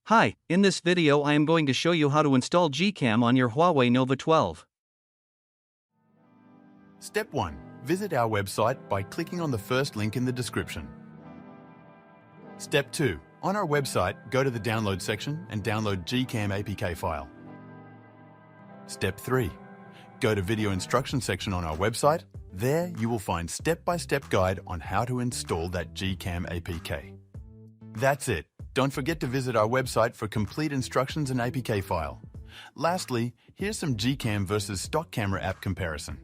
Hi, in this video I am going to show you how to install GCam on your Huawei Nova 12. Step 1. Visit our website by clicking on the first link in the description. Step 2. On our website, go to the download section and download GCam APK file. Step 3. Go to video instruction section on our website. There you will find step-by-step guide on how to install that GCam APK. That's it. Don't forget to visit our website for complete instructions and APK file. Lastly, here's some GCam versus stock camera app comparison.